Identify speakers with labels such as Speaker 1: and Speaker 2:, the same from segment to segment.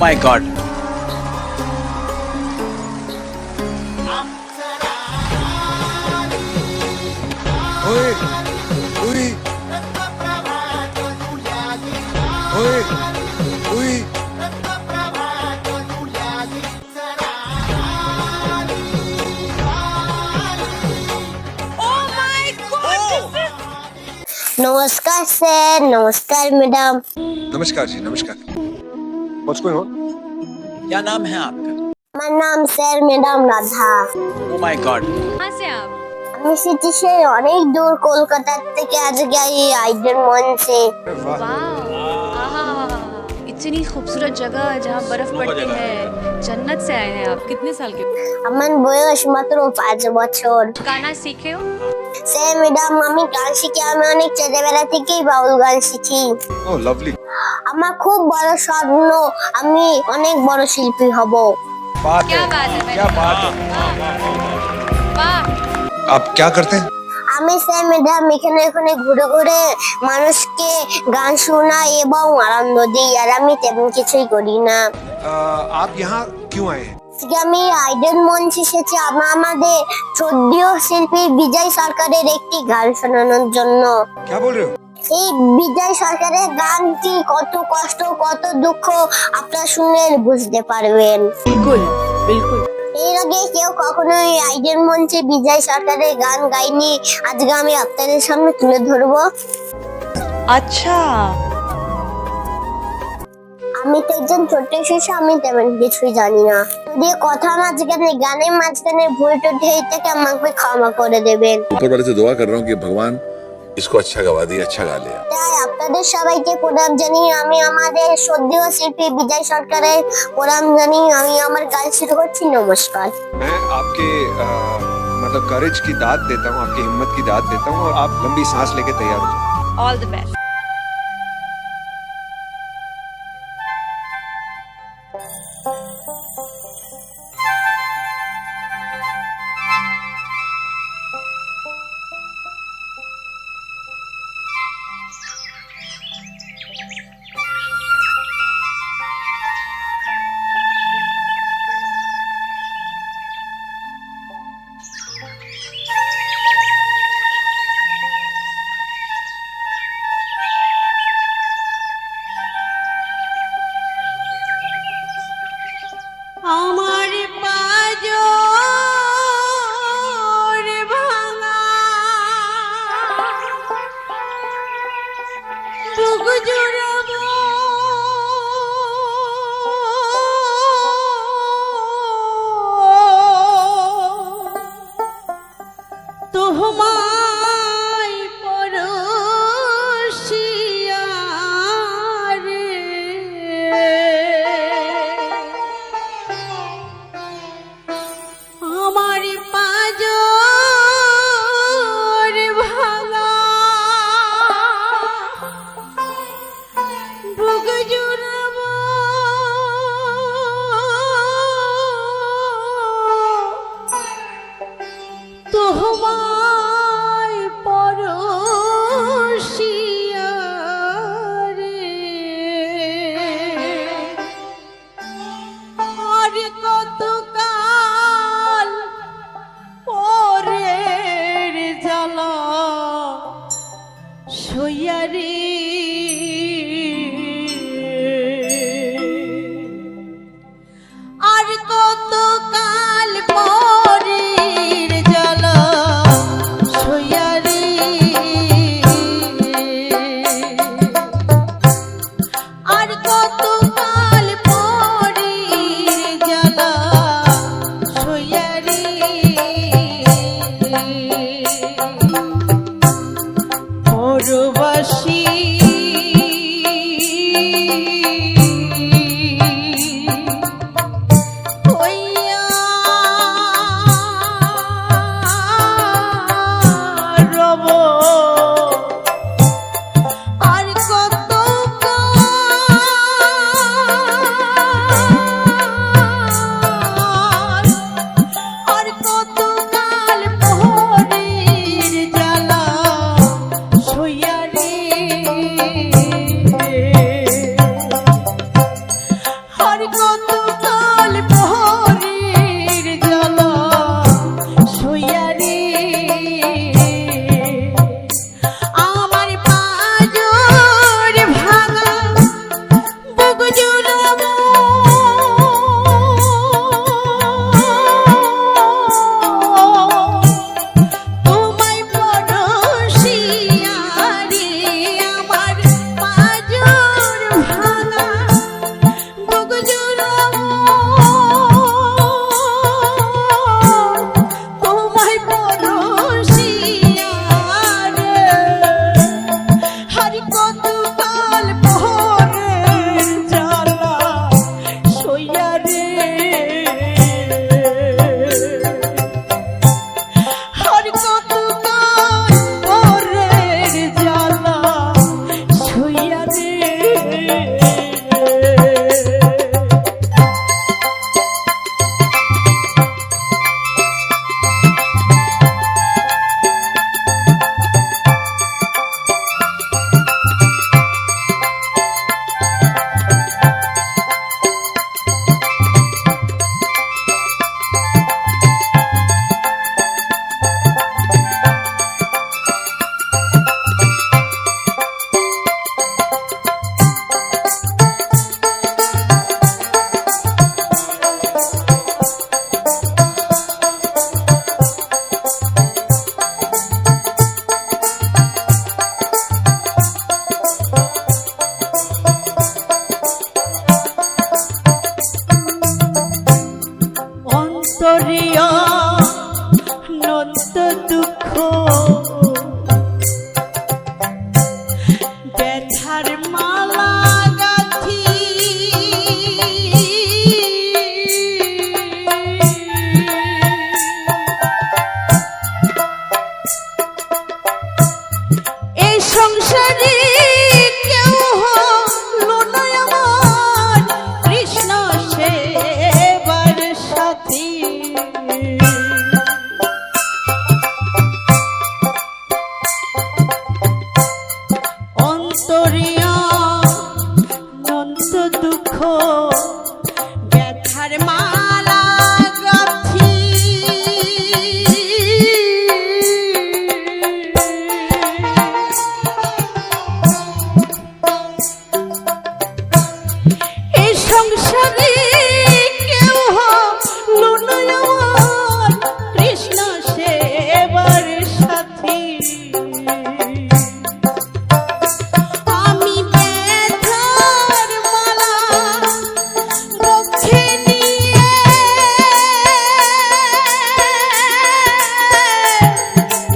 Speaker 1: my god.
Speaker 2: ओए ओए ओए ओए
Speaker 3: नमस्कार सर, नमस्कार मैडम।
Speaker 2: नमस्कार जी नमस्कार। What's going on?
Speaker 1: क्या नाम है आपका?
Speaker 3: আমার নাম sir madam Radha.
Speaker 1: Oh my god.
Speaker 4: कहाँ से आप?
Speaker 3: আমি এসেছি সেই অনেক দূর কলকাতা থেকে আজকে এই আইডেন মঞ্চে।
Speaker 2: वाह
Speaker 4: वाह, आहा, इतनी खूबसूरत जगह जहाँ बर्फ पड़ती है। जन्नत से आए हैं आप। कितने साल के?
Speaker 3: আমার বয়স মাত্র 5 বছর।
Speaker 4: गाना सीखे हो?
Speaker 3: স্যার ম্যাডাম আমি গান শিখি, আমি অনেক ছোটবেলা থেকেই বাউল গান শিখি।
Speaker 2: ओह लवली।
Speaker 3: আমার খুব বড় স্বপ্ন, আমি অনেক বড় শিল্পী হব।
Speaker 2: बात
Speaker 4: क्या
Speaker 2: है
Speaker 4: बात है,
Speaker 2: क्या बात है।
Speaker 4: वाह,
Speaker 2: आप क्या करते हैं?
Speaker 3: আমি স্যার ম্যাডাম এখানে এখানে ঘুরে ঘুরে মানুষকে গান শোনাই এবং আনন্দ দিই, আর আমি তেমন কিছুই করি না।
Speaker 2: आप यहाँ क्यों आए हैं?
Speaker 3: আজকে আমি আইডেন মঞ্চে এসেছি আমাদের শ্রদ্ধেয় শিল্পী বিজয় সরকারের একটি গান শোনানোর জন্য।
Speaker 2: क्या बोल रहे हो?
Speaker 3: এই বিজয় সরকারের গানটি কত কষ্ট কত দুঃখ আপনারা শুনে বুঝতে পারবেন।
Speaker 4: बिल्कुल बिल्कुल।
Speaker 3: এর আগে কেউ কখনোই আইডেন মঞ্চে বিজয় সরকারের গান গায়নি, আজকে আমি আপনাদের সামনে তুলে ধরবো।
Speaker 4: अच्छा,
Speaker 3: আমি তো একজন ছোট্ট শিশু, আমি তেমন কিছুই জানি না। যদি কথা মাঝখানে গানের মাঝখানে ভুল টুটি হয়ে থাকে আমাকে ক্ষমা করে দেবেন।
Speaker 5: ऊपर वाले से दुआ कर रहा हूँ कि भगवान इसको अच्छा गवा दिए, अच्छा गा लिया।
Speaker 3: তাই আপনাদের সবাইকে প্রণাম জানিয়ে আমি আমাদের শ্রদ্ধেয় শিল্পী বিজয় সরকারের প্রণাম জানিয়ে আমি আমার গান শুরু করছি। নমস্কার।
Speaker 2: मैं आपके मतलब करेज की दाद देता हूँ, आपकी हिम्मत की दाद देता हूँ और आप लंबी सांस लेके तैयार हो जाओ।
Speaker 4: All the best.
Speaker 6: আমার পাজর ভাঙা বুক জুড়াবো তোমায় পরশিয়া রে। আমার পাজর ভাঙা বুক জুড়াবো তোমায় পরশিয়া রে। আর কতকাল পরের জ্বালা সইয়ারি আর কতকাল পরের জ্বালা সইয়ারি আর কতকাল পরের জ্বালা সইয়ারি পরবাসী হইয়া রব আর কত আর কত কাল পরের জ্বালা সইয়ারি অন্তরিয়া নন্ত দুঃখ ব্যথার মালা গাঁথি এই সংসারে কেউ হলো না আমার কৃষ্ণ সেবার সাথী অন্তরিয়া নন্ত দুঃখ ব্যথার মালা গাঁথি এই সংসারে কেউ হলো না আমার কৃষ্ণ সেবার সাথী আমি ব্যথার মালা বক্ষে নিয়ে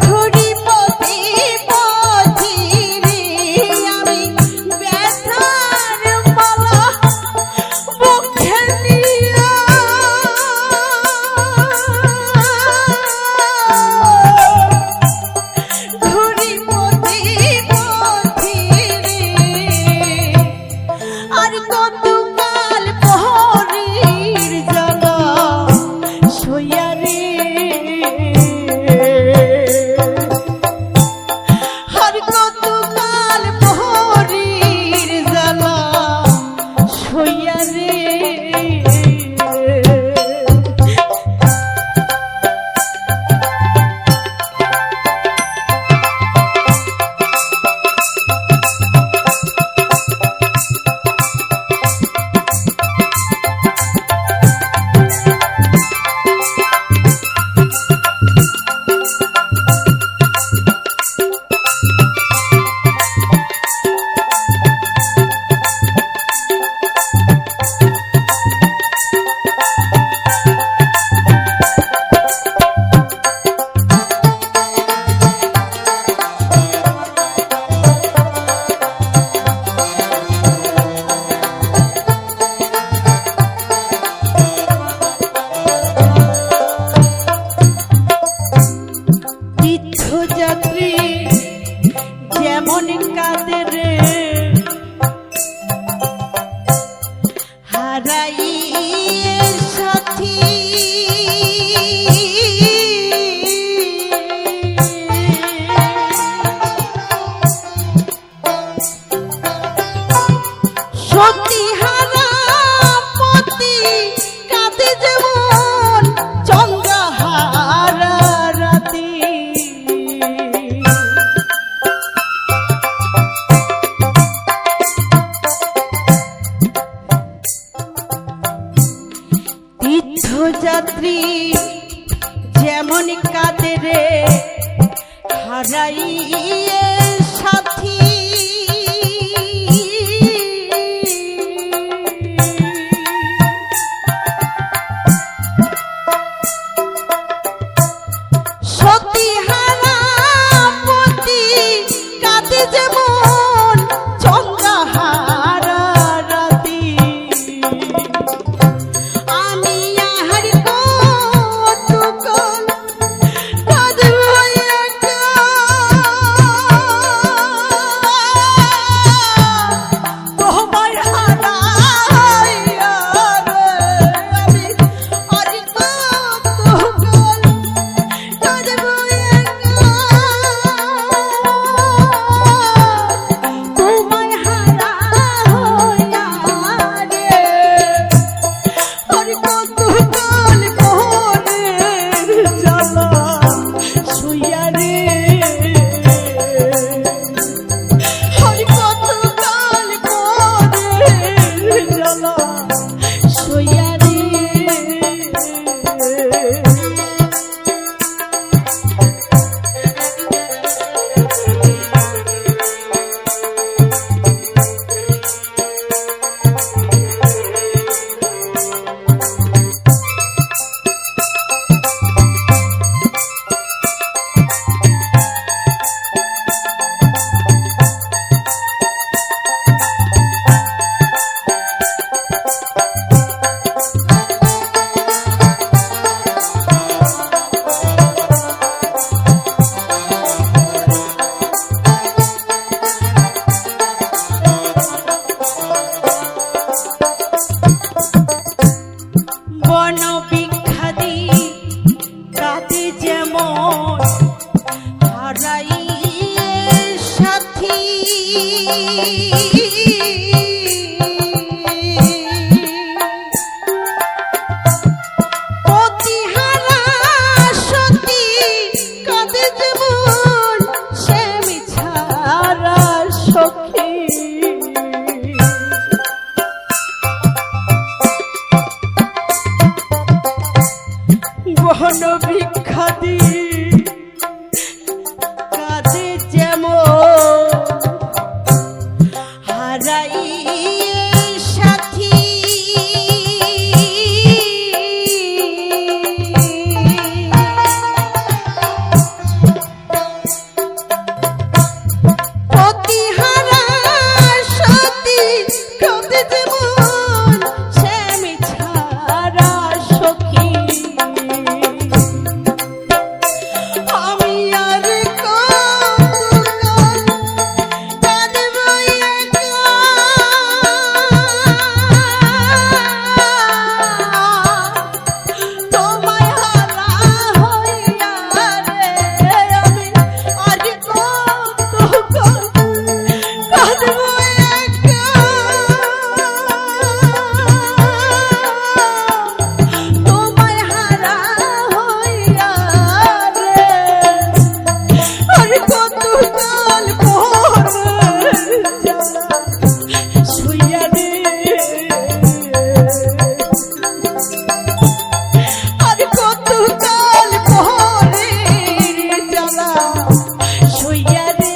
Speaker 6: ঘুরি পথে পথে রে আমি ব্যথার মালা বক্ষে নিয়ে ঘুরি পথে পথে রে আর কতকাল প্রহরীর জ্বালা সইয়া রে আর কতকাল প্রহরীর জ্বালা সইয়া রে তীর্থযাত্রী যেমন কাঁদে রে হারাইয়ে সাথী সতীহারা পতি কাঁদে যেমন চন্দ্রহারা রাতি তীর্থযাত্রী যেমন কাঁদে রে হারাইয়ে সাথী সতীহারা পতি কাঁদে যেমন চন্দ্রহারা রাতি আমি আহার কতকাল কাঁদব একা তোমায় হারাইয়া রে আমি আর কতকাল কাঁদব যেমন হারাইয়ে সাথী প্রতিহারা সতী কাঁদে যেমন সে মিছারা সখী বহন ভিক্ষাদি কাঁদে যেমন হারাইয়ে সাথী প্রতিহারা সতী কাঁদে যেমন সে মিছারা সখী আমি আর কতকাল কাঁদব একা তোমায় হারা হইয়া রে আমি আর কতকাল কাঁদব একা তোমায় হারা হইয়া রে আর কতকাল পরে জ্বালা শুইয়া রে আর কতকাল পরে জ্বালা শুইয়া রে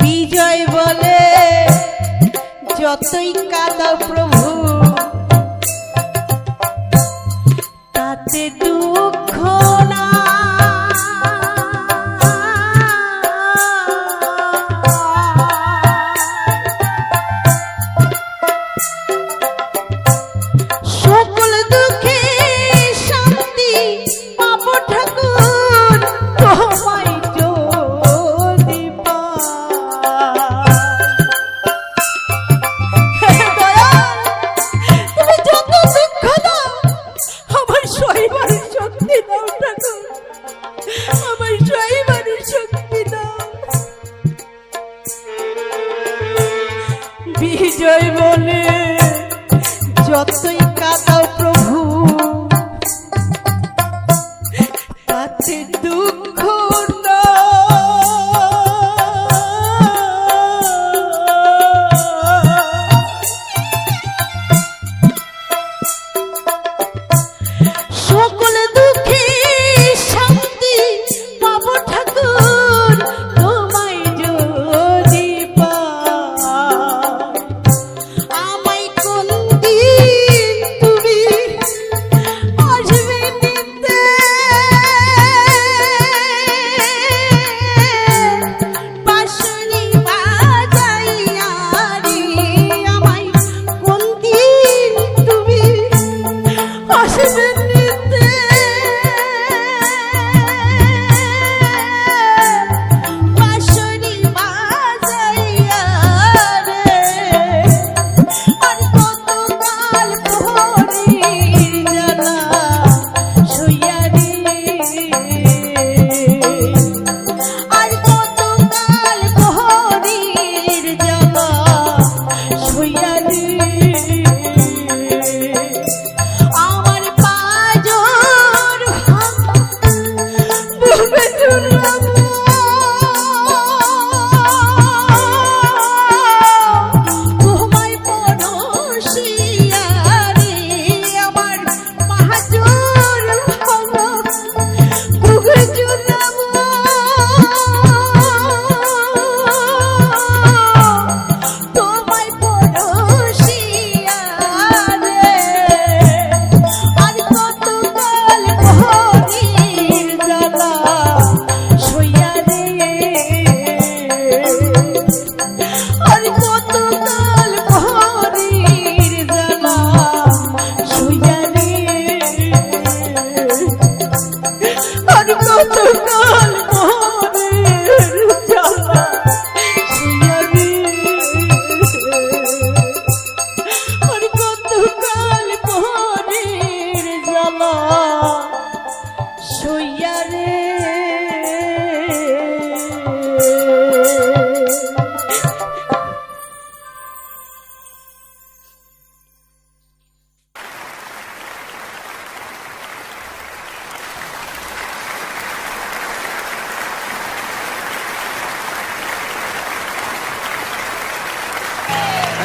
Speaker 6: বিজয় বলে যতই কাঁদাও প্রভু তাতে দুঃখ না সকল দুঃখে শান্তি পাব ঠাকুর তোমায় যদি পাই। দয়াল, তুমি যত দুঃখ দাও আমার সইবার শক্তি দাও ঠাকুর, আমার সইবার শক্তি দাও। বিজয় বলে যতই কাঁদাও প্রভু তাতে দুঃখ না। সকল দুঃখে শান্তি পাব ঠাকুর তোমায় যদি পাই। আমায় কোন দিন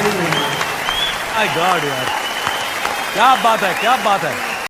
Speaker 7: माय गॉड यार, क्या बात है, क्या बात है।